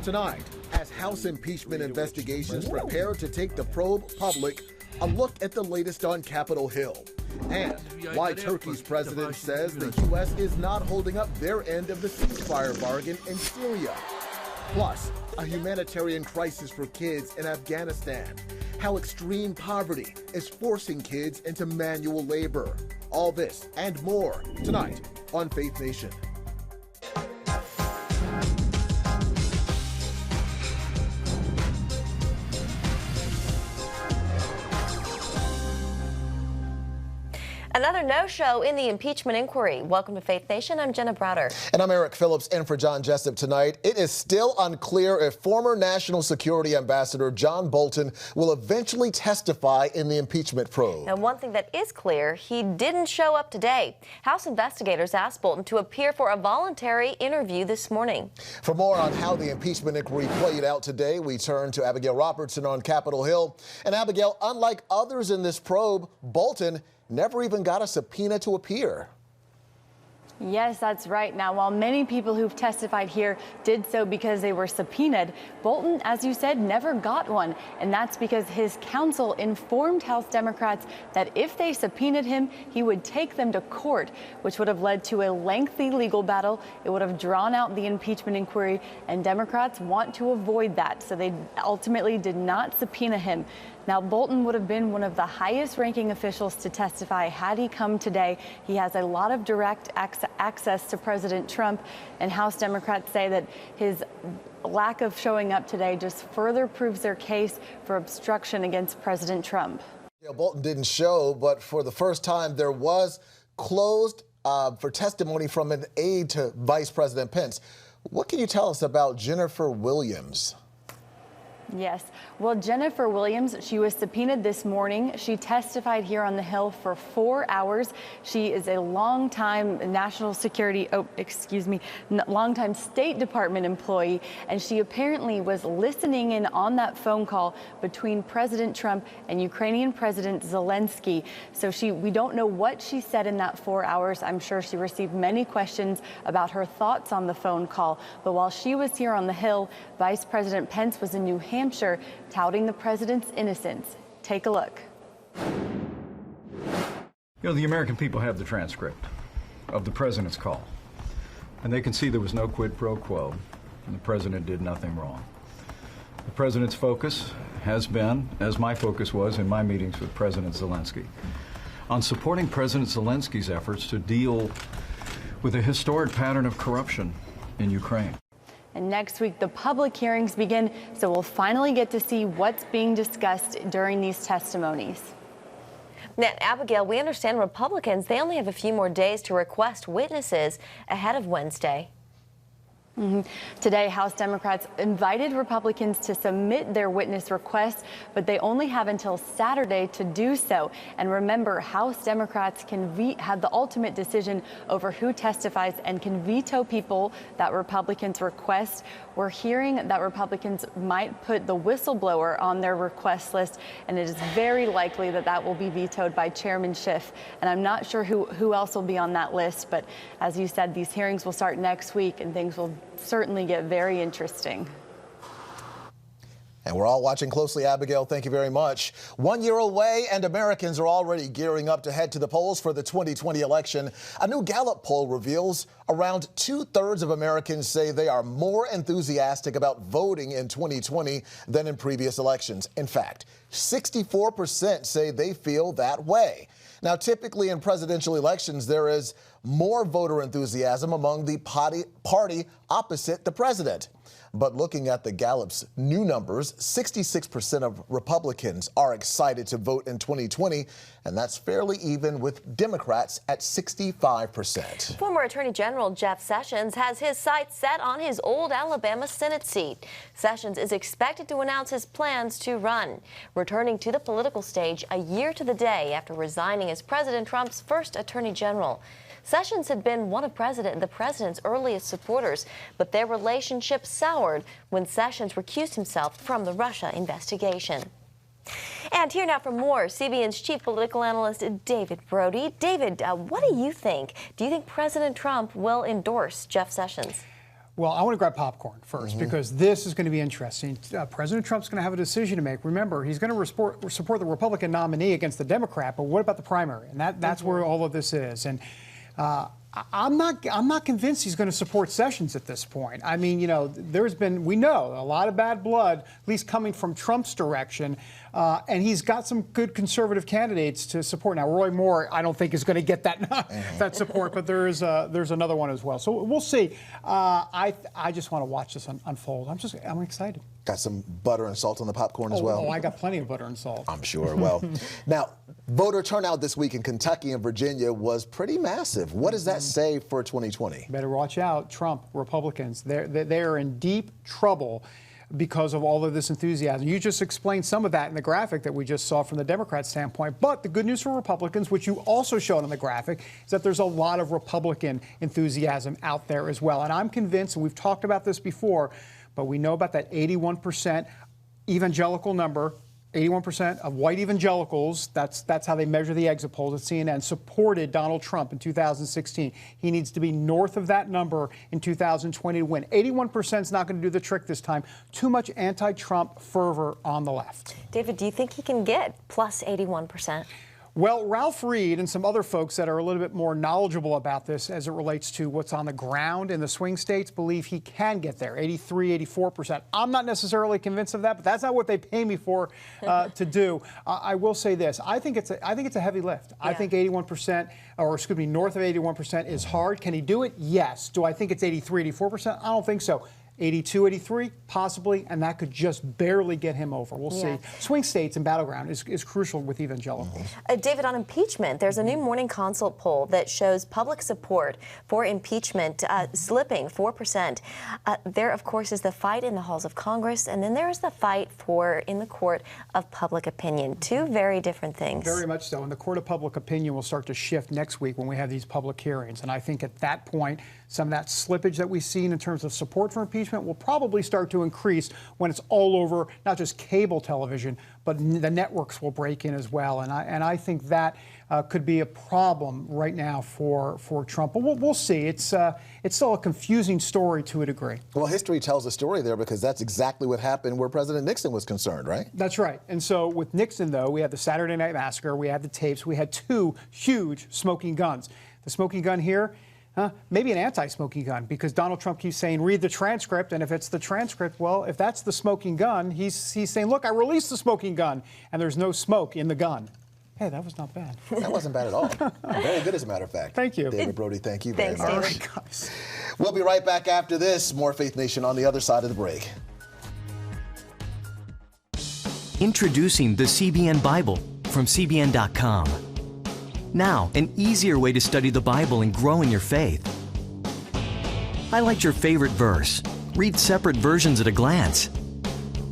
Tonight, as House impeachment investigations prepare to take the probe public, a look at the latest on Capitol Hill and why Turkey's president says the U.S. is not holding up their end of the ceasefire bargain in Syria. Plus, a humanitarian crisis for kids in Afghanistan, how extreme poverty is forcing kids into manual labor. All this and more tonight on Faith Nation. Another no-show in the impeachment inquiry. Welcome to Faith Nation. I'm Jenna Browder. And I'm Eric Phillips in for John Jessup tonight. It is still unclear if former National Security Ambassador John Bolton will eventually testify in the impeachment probe. Now, one thing that is clear, he didn't show up today. House investigators asked Bolton to appear for a voluntary interview this morning. For more on how the impeachment inquiry played out today, we turn to Abigail Robertson on Capitol Hill. And Abigail, unlike others in this probe, Bolton never even got a subpoena to appear. Yes, that's right. Now, while many people who've testified here did so because they were subpoenaed, Bolton, as you said, never got one. And that's because his counsel informed House Democrats that if they subpoenaed him, he would take them to court, which would have led to a lengthy legal battle. It would have drawn out the impeachment inquiry, and Democrats want to avoid that. So they ultimately did not subpoena him. Now, Bolton would have been one of the highest ranking officials to testify had he come today. He has a lot of direct access to President Trump, and House Democrats say that his lack of showing up today just further proves their case for obstruction against President Trump. Yeah, Bolton didn't show, but for the first time there was closed for testimony from an aide to Vice President Pence. What can you tell us about Jennifer Williams? Yes. Well, Jennifer Williams, she was subpoenaed this morning. She testified here on the Hill for 4 hours. She is a longtime longtime State Department employee, and she apparently was listening in on that phone call between President Trump and Ukrainian President Zelensky. So we don't know what she said in that 4 hours. I'm sure she received many questions about her thoughts on the phone call. But while she was here on the Hill, Vice President Pence was in New Hampshire touting the president's innocence. Take a look. You know, the American people have the transcript of the president's call, and they can see there was no quid pro quo, and the president did nothing wrong. The president's focus has been, as my focus was in my meetings with President Zelensky, on supporting President Zelensky's efforts to deal with a historic pattern of corruption in Ukraine. And next week, the public hearings begin, so we'll finally get to see what's being discussed during these testimonies. Now, Abigail, we understand Republicans, they only have a few more days to request witnesses ahead of Wednesday. Today, House Democrats invited Republicans to submit their witness requests, but they only have until Saturday to do so. And remember, House Democrats can have the ultimate decision over who testifies and can veto people that Republicans request. We're hearing that Republicans might put the whistleblower on their request list, and it is very likely that that will be vetoed by Chairman Schiff. And I'm not sure who else will be on that list, but as you said, these hearings will start next week, and things will certainly get very interesting. And we're all watching closely, Abigail. Thank you very much. 1 year away, and Americans are already gearing up to head to the polls for the 2020 election. A new Gallup poll reveals around 2/3 of Americans say they are more enthusiastic about voting in 2020 than in previous elections. In fact, 64% say they feel that way. Now, typically in presidential elections, there is more voter enthusiasm among the party opposite the president. But looking at the Gallup's new numbers, 66% of Republicans are excited to vote in 2020, and that's fairly even with Democrats at 65%. Former Attorney General Jeff Sessions has his sights set on his old Alabama Senate seat. Sessions is expected to announce his plans to run, returning to the political stage a year to the day after resigning as President Trump's first Attorney General. Sessions had been one of the president's earliest supporters, but their relationship soured when Sessions recused himself from the Russia investigation. And here now for more, CBN's chief political analyst, David Brody. David, what do you think? Do you think President Trump will endorse Jeff Sessions? Well, I want to grab popcorn first because this is going to be interesting. President Trump's going to have a decision to make. Remember, he's going to support the Republican nominee against the Democrat, but what about the primary? And that's where all of this is. And I'm not convinced he's going to support Sessions at this point. I mean, you know, we know a lot of bad blood, at least coming from Trump's direction, and he's got some good conservative candidates to support. Now, Roy Moore, I don't think is going to get that support, but there's another one as well. So we'll see. I just want to watch this unfold. I'm excited. Got some butter and salt on the popcorn as well? Oh, I got plenty of butter and salt. I'm sure. Well, now, voter turnout this week in Kentucky and Virginia was pretty massive. What does that say for 2020? Better watch out, Trump, Republicans. They're in deep trouble because of all of this enthusiasm. You just explained some of that in the graphic that we just saw from the Democrat standpoint. But the good news for Republicans, which you also showed on the graphic, is that there's a lot of Republican enthusiasm out there as well. And I'm convinced, and we've talked about this before, but we know about that 81% evangelical number, 81% of white evangelicals, that's how they measure the exit polls at CNN, supported Donald Trump in 2016. He needs to be north of that number in 2020 to win. 81% is not going to do the trick this time. Too much anti-Trump fervor on the left. David, do you think he can get plus 81%? Well, Ralph Reed and some other folks that are a little bit more knowledgeable about this as it relates to what's on the ground in the swing states believe he can get there, 83, 84%. I'm not necessarily convinced of that, but that's not what they pay me for to do. I will say this. I think it's a heavy lift. Yeah. I think 81%, or excuse me, north of 81% is hard. Can he do it? Yes. Do I think it's 83, 84%? I don't think so. 82, 83, possibly, and that could just barely get him over. We'll see. Swing states and battleground is crucial with evangelicals. David, on impeachment, there's a new Morning Consult poll that shows public support for impeachment slipping 4%. There, of course, is the fight in the halls of Congress, and then there is the fight in the court of public opinion. Two very different things. Very much so. And the court of public opinion will start to shift next week when we have these public hearings. And I think at that point, some of that slippage that we've seen in terms of support for impeachment will probably start to increase when it's all over, not just cable television, but the networks will break in as well. And I think that could be a problem right now for Trump. But we'll see. It's still a confusing story to a degree. Well, history tells a story there because that's exactly what happened where President Nixon was concerned, right? That's right. And so with Nixon, though, we had the Saturday Night Massacre, we had the tapes, we had two huge smoking guns. The smoking gun here, maybe an anti-smoking gun, because Donald Trump keeps saying, read the transcript, and if it's the transcript, well, if that's the smoking gun, he's saying, look, I released the smoking gun, and there's no smoke in the gun. Hey, that was not bad. That wasn't bad at all. Very good, as a matter of fact. Thank you. David Brody, thank you very much. David. All right, guys. We'll be right back after this. More Faith Nation on the other side of the break. Introducing the CBN Bible from CBN.com. Now, an easier way to study the Bible and grow in your faith. Highlight your favorite verse. Read separate versions at a glance.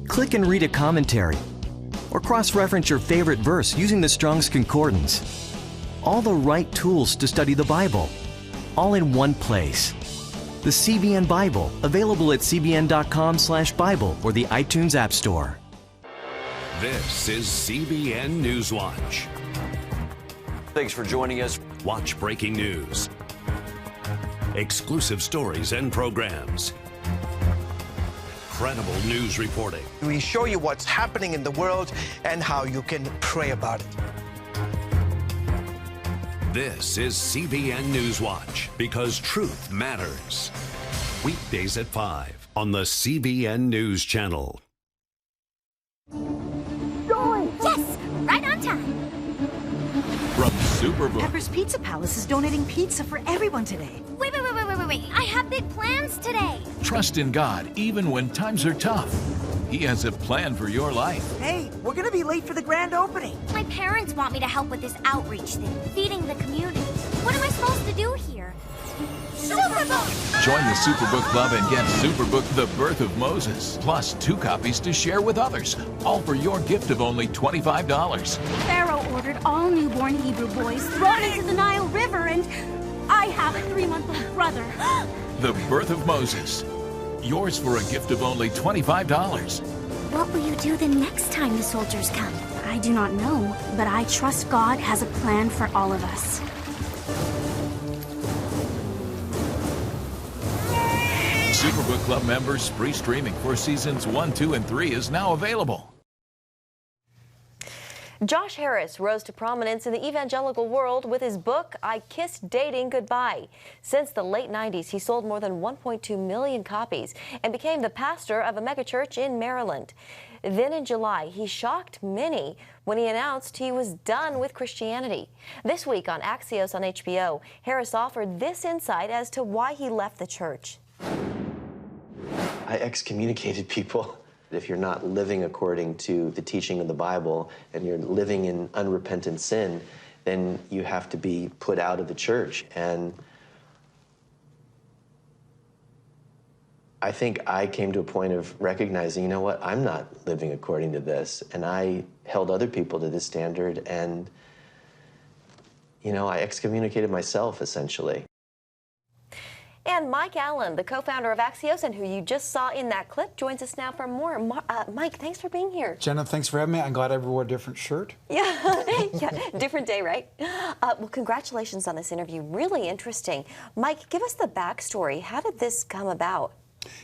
Click and read a commentary. Or cross-reference your favorite verse using the Strong's Concordance. All the right tools to study the Bible, all in one place. The CBN Bible, available at cbn.com/Bible or the iTunes App Store. This is CBN Newswatch. Thanks for joining us. Watch breaking news, exclusive stories and programs, credible news reporting. We show you what's happening in the world and how you can pray about it. This is CBN Newswatch, because truth matters. Weekdays at 5 on the CBN News Channel. Yes, right on time. From Superbook. Pepper's Pizza Palace is donating pizza for everyone today. Wait. I have big plans today. Trust in God even when times are tough. He has a plan for your life. Hey, we're gonna be late for the grand opening. My parents want me to help with this outreach thing, feeding the community. What am I supposed to do here? Superbook! Join the Superbook Club and get Superbook The Birth of Moses, plus 2 copies to share with others, all for your gift of only $25. Pharaoh ordered all newborn Hebrew boys thrown into the Nile River, and I have a 3-month-old brother. The Birth of Moses. Yours for a gift of only $25. What will you do the next time the soldiers come? I do not know, but I trust God has a plan for all of us. Superbook Club members, free streaming for seasons 1, 2, and 3 is now available. Josh Harris rose to prominence in the evangelical world with his book, I Kissed Dating Goodbye. Since the late 90s, he sold more than 1.2 million copies and became the pastor of a megachurch in Maryland. Then in July, he shocked many when he announced he was done with Christianity. This week on Axios on HBO, Harris offered this insight as to why he left the church. I excommunicated people. If you're not living according to the teaching of the Bible and you're living in unrepentant sin, then you have to be put out of the church. And I think I came to a point of recognizing, you know what, I'm not living according to this. And I held other people to this standard and, you know, I excommunicated myself, essentially. And Mike Allen, the co-founder of Axios and who you just saw in that clip, joins us now for more. Mike, thanks for being here. Jenna, thanks for having me. I'm glad I wore a different shirt. Yeah, different day, right? Well, congratulations on this interview. Really interesting. Mike, give us the backstory. How did this come about?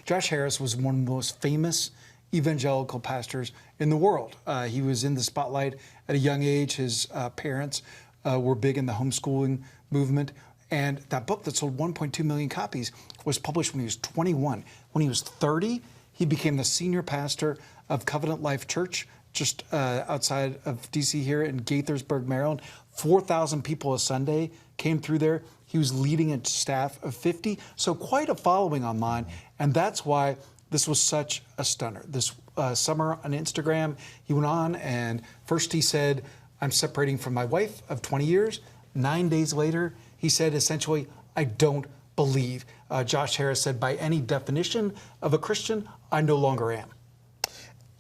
Josh Harris was one of the most famous evangelical pastors in the world. He was in the spotlight at a young age. His parents were big in the homeschooling movement. And that book that sold 1.2 million copies was published when he was 21. When he was 30, he became the senior pastor of Covenant Life Church, just outside of D.C. here in Gaithersburg, Maryland. 4,000 people a Sunday came through there. He was leading a staff of 50, so quite a following online. And that's why this was such a stunner. This summer on Instagram, he went on and first he said, I'm separating from my wife of 20 years. 9 days later, he said, essentially, I don't believe. Josh Harris said, by any definition of a Christian, I no longer am.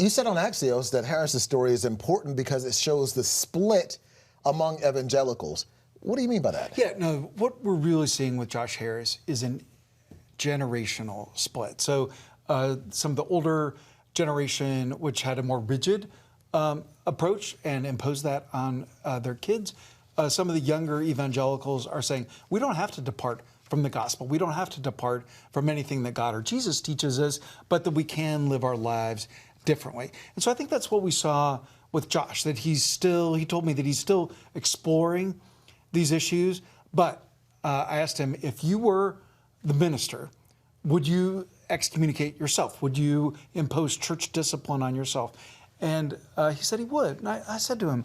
You said on Axios that Harris's story is important because it shows the split among evangelicals. What do you mean by that? Yeah, no, what we're really seeing with Josh Harris is a generational split. So some of the older generation, which had a more rigid approach and imposed that on their kids, some of the younger evangelicals are saying, we don't have to depart from the gospel. We don't have to depart from anything that God or Jesus teaches us, but that we can live our lives differently. And so I think that's what we saw with Josh, that he told me that he's still exploring these issues. But I asked him, if you were the minister, would you excommunicate yourself? Would you impose church discipline on yourself? And he said he would. And I said to him,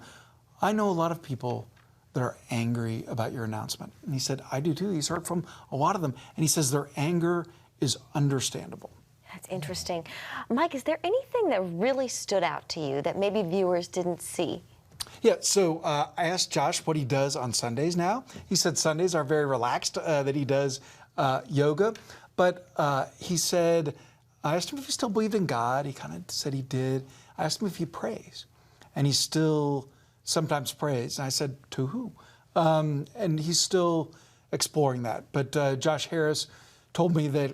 I know a lot of people that are angry about your announcement. And he said, I do too. He's heard from a lot of them. And he says their anger is understandable. That's interesting. Mike, is there anything that really stood out to you that maybe viewers didn't see? Yeah, so I asked Josh what he does on Sundays now. He said Sundays are very relaxed, that he does yoga. But he said, I asked him if he still believed in God. He kind of said he did. I asked him if he prays. And he still sometimes prays. And I said, to who? And he's still exploring that. But Josh Harris told me that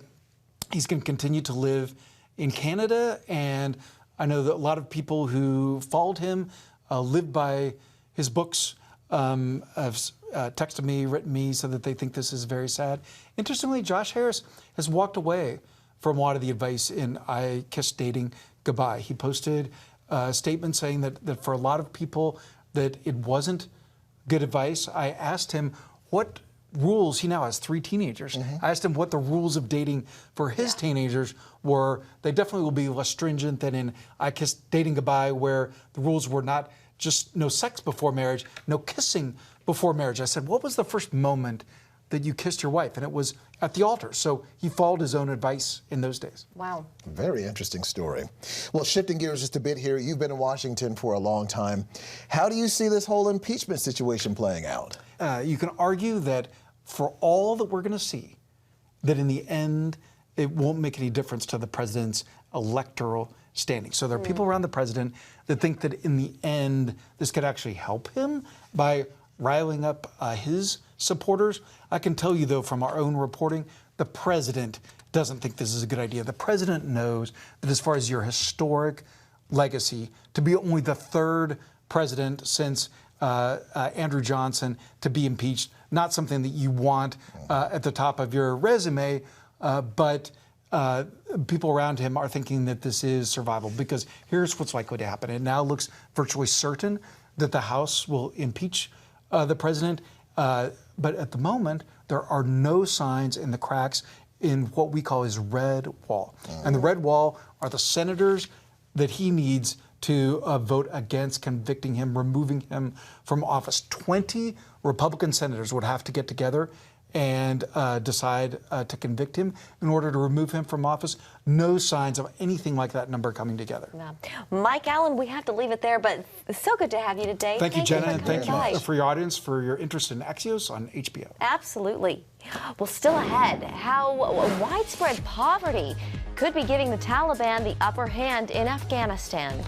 he's going to continue to live in Canada. And I know that a lot of people who followed him lived by his books, have texted me, written me, said that they think this is very sad. Interestingly, Josh Harris has walked away from a lot of the advice in I Kissed Dating Goodbye. He posted a statement saying that for a lot of people, that it wasn't good advice. I asked him what rules, he now has 3 teenagers. I asked him what the rules of dating for his teenagers were. They definitely will be less stringent than in I Kissed Dating Goodbye, where the rules were not just no sex before marriage, no kissing before marriage. I said, what was the first moment that you kissed your wife? And it was at the altar. So he followed his own advice in those days. Wow. Very interesting story. Well, shifting gears just a bit here, you've been in Washington for a long time. How do you see this whole impeachment situation playing out? You can argue that for all that we're going to see, that in the end, it won't make any difference to the president's electoral standing. So there are people around the president that think that in the end, this could actually help him by riling up his supporters. I can tell you, though, from our own reporting, the president doesn't think this is a good idea. The president knows that as far as your historic legacy, to be only the 3rd president since Andrew Johnson to be impeached, not something that you want at the top of your resume, but people around him are thinking that this is survival, because here's what's likely to happen. It now looks virtually certain that the House will impeach the president. But at the moment, there are no signs in the cracks in what we call his red wall. And the red wall are the senators that he needs to vote against convicting him, removing him from office. 20 Republican senators would have to get together and decide to convict him in order to remove him from office. No signs of anything like that number coming together. Yeah. Mike Allen, we have to leave it there, but it's so good to have you today. Thank you, Jenna, and thank you for your audience for your interest in Axios on HBO. Absolutely. Well, still ahead, how widespread poverty could be giving the Taliban the upper hand in Afghanistan.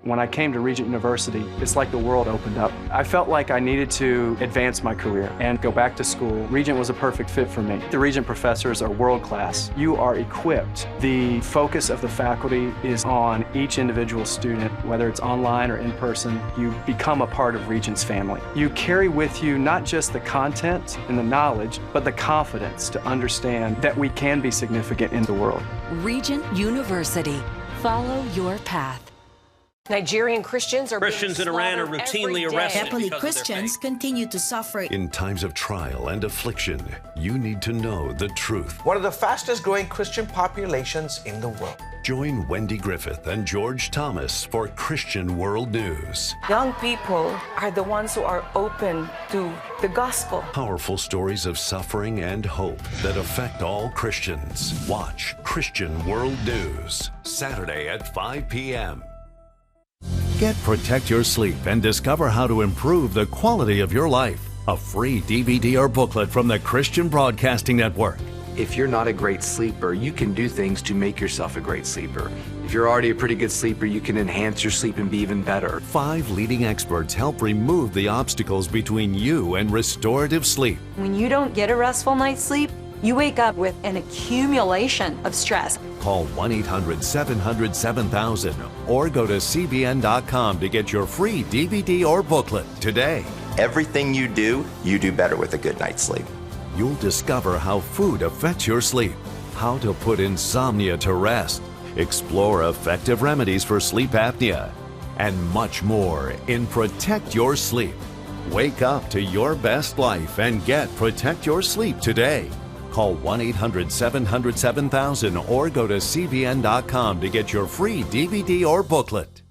When I came to Regent University, it's like the world opened up. I felt like I needed to advance my career and go back to school. Regent was a perfect fit for me. The Regent professors are world class. You are equipped. The focus of the faculty is on each individual student, whether it's online or in person. You become a part of Regent's family. You carry with you not just the content and the knowledge, but the confidence to understand that we can be significant in the world. Regent University. Follow your path. Nigerian Christians in Iran are routinely arrested. Happily, Christians continue to suffer. In times of trial and affliction, you need to know the truth. One of the fastest growing Christian populations in the world. Join Wendy Griffith and George Thomas for Christian World News. Young people are the ones who are open to the gospel. Powerful stories of suffering and hope that affect all Christians. Watch Christian World News, Saturday at 5 p.m. Get Protect Your Sleep and discover how to improve the quality of your life. A free DVD or booklet from the Christian Broadcasting Network. If you're not a great sleeper, you can do things to make yourself a great sleeper. If you're already a pretty good sleeper, you can enhance your sleep and be even better. 5 leading experts help remove the obstacles between you and restorative sleep. When you don't get a restful night's sleep, you wake up with an accumulation of stress. Call 1-800-700-7000 or go to CBN.com to get your free DVD or booklet today. Everything you do better with a good night's sleep. You'll discover how food affects your sleep, how to put insomnia to rest, explore effective remedies for sleep apnea, and much more in Protect Your Sleep. Wake up to your best life and get Protect Your Sleep today. Call 1-800-700-7000 or go to CBN.com to get your free DVD or booklet.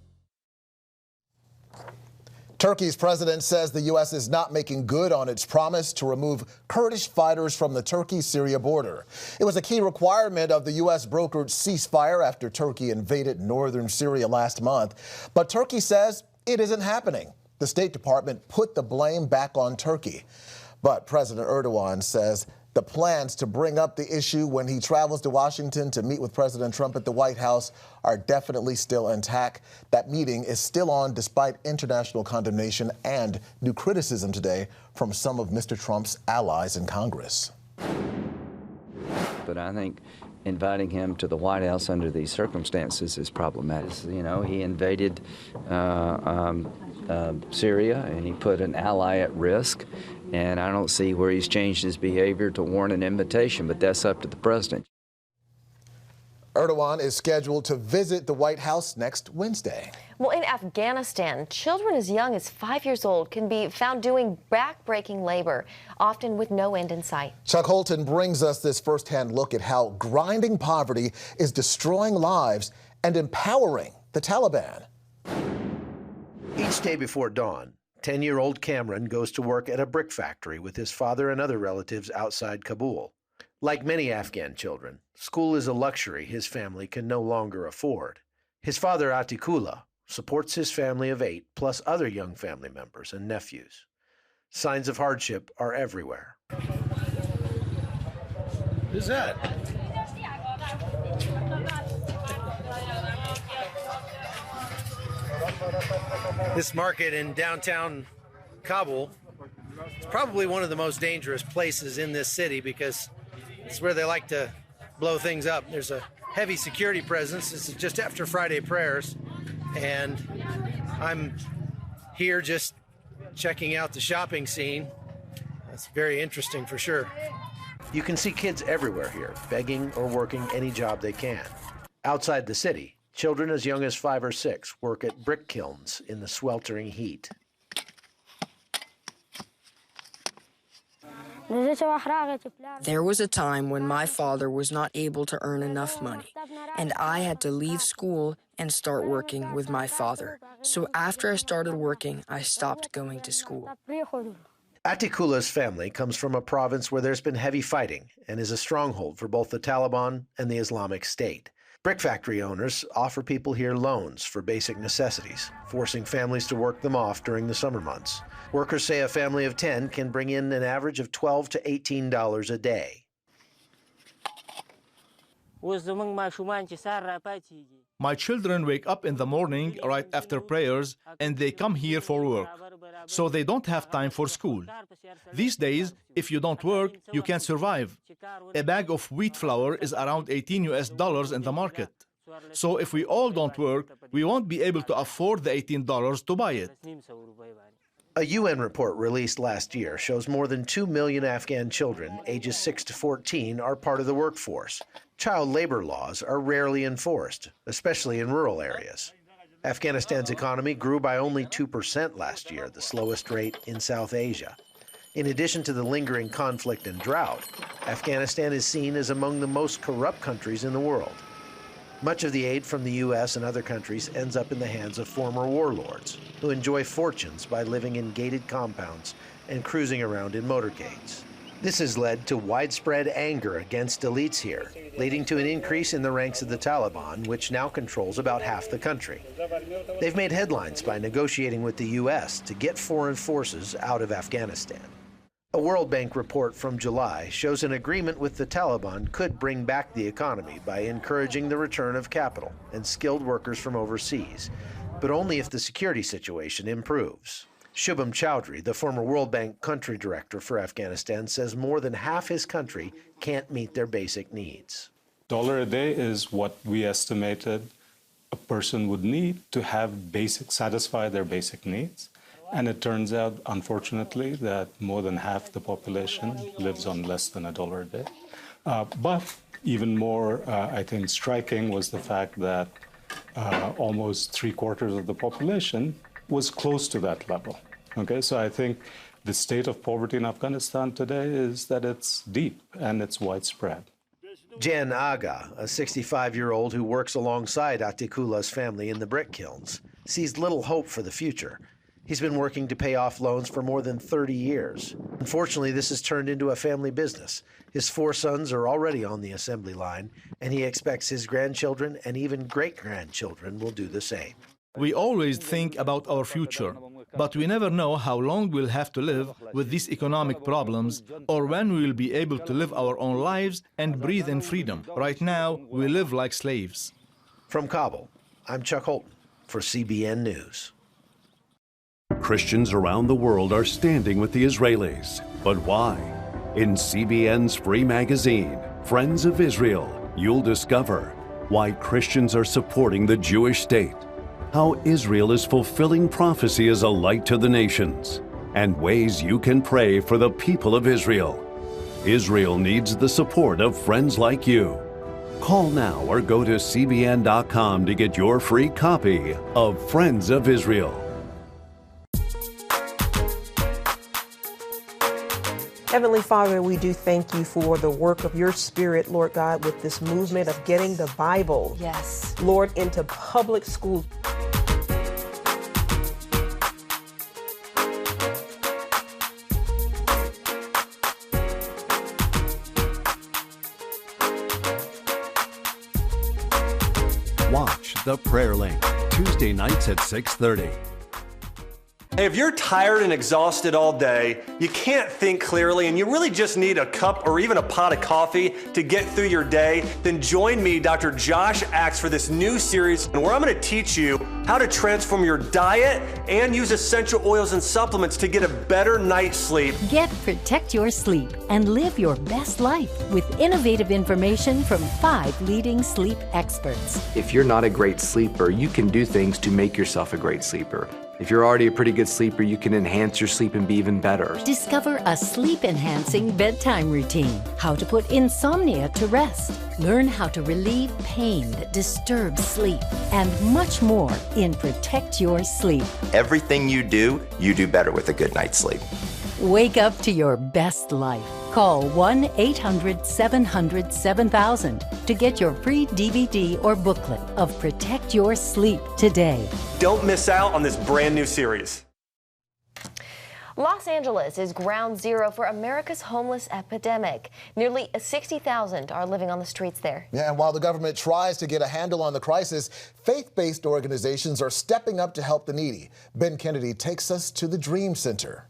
Turkey's president says the U.S. is not making good on its promise to remove Kurdish fighters from the Turkey-Syria border. It was a key requirement of the U.S. brokered ceasefire after Turkey invaded northern Syria last month. But Turkey says it isn't happening. The State Department put the blame back on Turkey. But President Erdogan says the plans to bring up the issue when he travels to Washington to meet with President Trump at the White House are definitely still intact. That meeting is still on despite international condemnation and new criticism today from some of Mr. Trump's allies in Congress. But I think inviting him to the White House under these circumstances is problematic. You know, he invaded Syria and he put an ally at risk. And I don't see where he's changed his behavior to warrant an invitation, but that's up to the president. Erdogan is scheduled to visit the White House next Wednesday. Well, in Afghanistan, children as young as 5 years old can be found doing back-breaking labor, often with no end in sight. Chuck Holton brings us this firsthand look at how grinding poverty is destroying lives and empowering the Taliban. Each day before dawn, 10-year-old Cameron goes to work at a brick factory with his father and other relatives outside Kabul. Like many Afghan children, school is a luxury his family can no longer afford. His father, Atikullah, supports his family of 8, plus other young family members and nephews. Signs of hardship are everywhere. Who's that? This market in downtown Kabul is probably one of the most dangerous places in this city because it's where they like to blow things up. There's a heavy security presence. This is just after Friday prayers, and I'm here just checking out the shopping scene. That's very interesting for sure. You can see kids everywhere here, begging or working any job they can. Outside the city, children as young as 5 or 6 work at brick kilns in the sweltering heat. There was a time when my father was not able to earn enough money, and I had to leave school and start working with my father. So after I started working, I stopped going to school. Atikula's family comes from a province where there's been heavy fighting and is a stronghold for both the Taliban and the Islamic State. Brick factory owners offer people here loans for basic necessities, forcing families to work them off during the summer months. Workers say a family of 10 can bring in an average of $12 to $18 a day. My children wake up in the morning right after prayers and they come here for work, so they don't have time for school. These days, if you don't work, you can't survive. A bag of wheat flour is around $18 in the market. So if we all don't work, we won't be able to afford the $18 to buy it. A UN report released last year shows more than 2 million Afghan children ages 6 to 14 are part of the workforce. Child labor laws are rarely enforced, especially in rural areas. Afghanistan's economy grew by only 2% last year, the slowest rate in South Asia. In addition to the lingering conflict and drought, Afghanistan is seen as among the most corrupt countries in the world. Much of the aid from the U.S. and other countries ends up in the hands of former warlords, who enjoy fortunes by living in gated compounds and cruising around in motorcades. This has led to widespread anger against elites here, leading to an increase in the ranks of the Taliban, which now controls about half the country. They've made headlines by negotiating with the U.S. to get foreign forces out of Afghanistan. A World Bank report from July shows an agreement with the Taliban could bring back the economy by encouraging the return of capital and skilled workers from overseas, but only if the security situation improves. Shubham Chowdhury, the former World Bank country director for Afghanistan, says more than half his country can't meet their basic needs. $1 a day is what we estimated a person would need to have satisfy their basic needs. And it turns out, unfortunately, that more than half the population lives on less than $1 a day. But even more, I think, striking was the fact that almost 3/4 of the population was close to that level. Okay, so I think the state of poverty in Afghanistan today is that it's deep and it's widespread. Jan Aga, a 65-year-old who works alongside Atikula's family in the brick kilns, sees little hope for the future. He's been working to pay off loans for more than 30 years. Unfortunately, this has turned into a family business. His 4 sons are already on the assembly line, and he expects his grandchildren and even great-grandchildren will do the same. We always think about our future, but we never know how long we'll have to live with these economic problems or when we will be able to live our own lives and breathe in freedom. Right now, we live like slaves. From Kabul, I'm Chuck Holton for CBN News. Christians around the world are standing with the Israelis. But why? In CBN's free magazine, Friends of Israel, you'll discover why Christians are supporting the Jewish state, how Israel is fulfilling prophecy as a light to the nations, and ways you can pray for the people of Israel. Israel needs the support of friends like you. Call now or go to cbn.com to get your free copy of Friends of Israel. Heavenly Father, we do thank you for the work of your Spirit, Lord God, with this movement of getting the Bible, yes, Lord, into public schools. Watch The Prayer Link, Tuesday nights at 6:30. Hey, if you're tired and exhausted all day, you can't think clearly, and you really just need a cup or even a pot of coffee to get through your day, then join me, Dr. Josh Axe, for this new series where I'm going to teach you how to transform your diet and use essential oils and supplements to get a better night's sleep. Protect your sleep and live your best life with innovative information from 5 leading sleep experts. If you're not a great sleeper, you can do things to make yourself a great sleeper. If you're already a pretty good sleeper, you can enhance your sleep and be even better. Discover a sleep-enhancing bedtime routine, how to put insomnia to rest, learn how to relieve pain that disturbs sleep, and much more in Protect Your Sleep. Everything you do better with a good night's sleep. Wake up to your best life. Call 1-800-700-7000 to get your free DVD or booklet of Protect Your Sleep today. Don't miss out on this brand new series. Los Angeles is ground zero for America's homeless epidemic. Nearly 60,000 are living on the streets there. Yeah, and while the government tries to get a handle on the crisis, faith-based organizations are stepping up to help the needy. Ben Kennedy takes us to the Dream Center.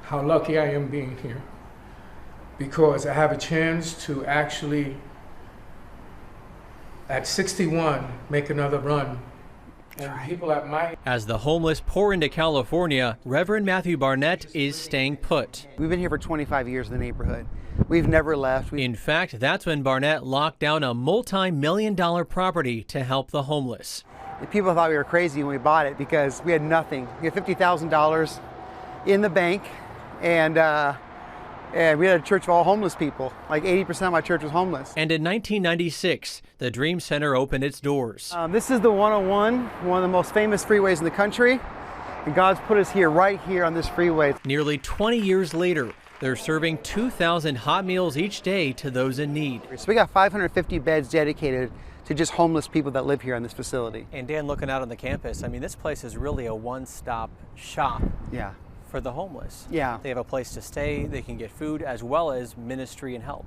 How lucky I am being here, because I have a chance to actually, at 61, make another run. And people at my... As the homeless pour into California, Reverend Matthew Barnett is staying put. We've been here for 25 years in the neighborhood. We've never left. In fact, that's when Barnett locked down a multi-million-dollar property to help the homeless. People thought we were crazy when we bought it because we had nothing. We had $50,000 in the bank, and we had a church of all homeless people. Like 80% of my church was homeless. And in 1996, the Dream Center opened its doors. This is the 101, one of the most famous freeways in the country. And God's put us here, right here on this freeway. Nearly 20 years later, they're serving 2,000 hot meals each day to those in need. So we got 550 beds dedicated to just homeless people that live here on this facility. And Dan, looking out on the campus, I mean, this place is really a one-stop shop. Yeah. For the homeless. Yeah. They have a place to stay, they can get food, as well as ministry and help.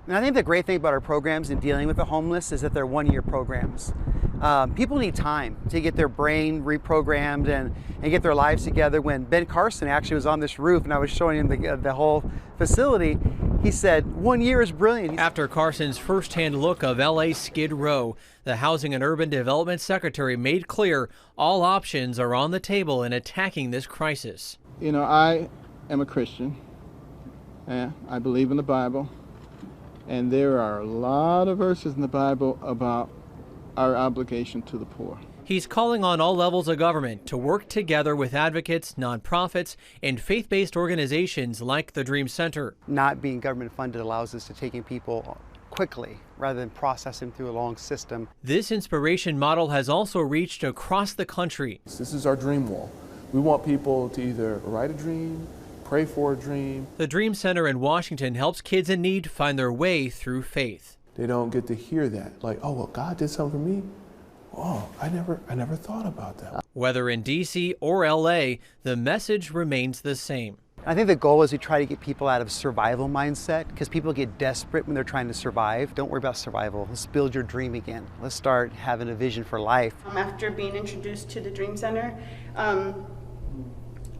And I think the great thing about our programs in dealing with the homeless is that they're one-year programs. People need time to get their brain reprogrammed and get their lives together. When Ben Carson actually was on this roof and I was showing him the whole facility, he said, 1 year is brilliant. After Carson's firsthand look of LA Skid Row, the Housing and Urban Development Secretary made clear all options are on the table in attacking this crisis. You know, I am a Christian. I believe in the Bible. And there are a lot of verses in the Bible about our obligation to the poor. He's calling on all levels of government to work together with advocates, nonprofits, and faith-based organizations like the Dream Center. Not being government funded allows us to take in people quickly rather than process them through a long system. This inspiration model has also reached across the country. This is our dream wall. We want people to either write a dream, pray for a dream. The Dream Center in Washington helps kids in need find their way through faith. They don't get to hear that, like, oh, well, God did something for me. Oh, I never thought about that. Whether in D.C. or L.A., the message remains the same. I think the goal is to try to get people out of survival mindset, because people get desperate when they're trying to survive. Don't worry about survival. Let's build your dream again. Let's start having a vision for life. After being introduced to the Dream Center,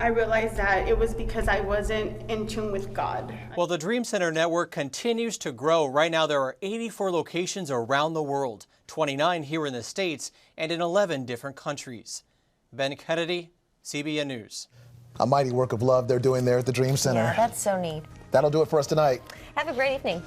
I realized that it was because I wasn't in tune with God. Well, the Dream Center network continues to grow. Right now, there are 84 locations around the world, 29 here in the States, and in 11 different countries. Ben Kennedy, CBN News. A mighty work of love they're doing there at the Dream Center. Yeah, that's so neat. That'll do it for us tonight. Have a great evening.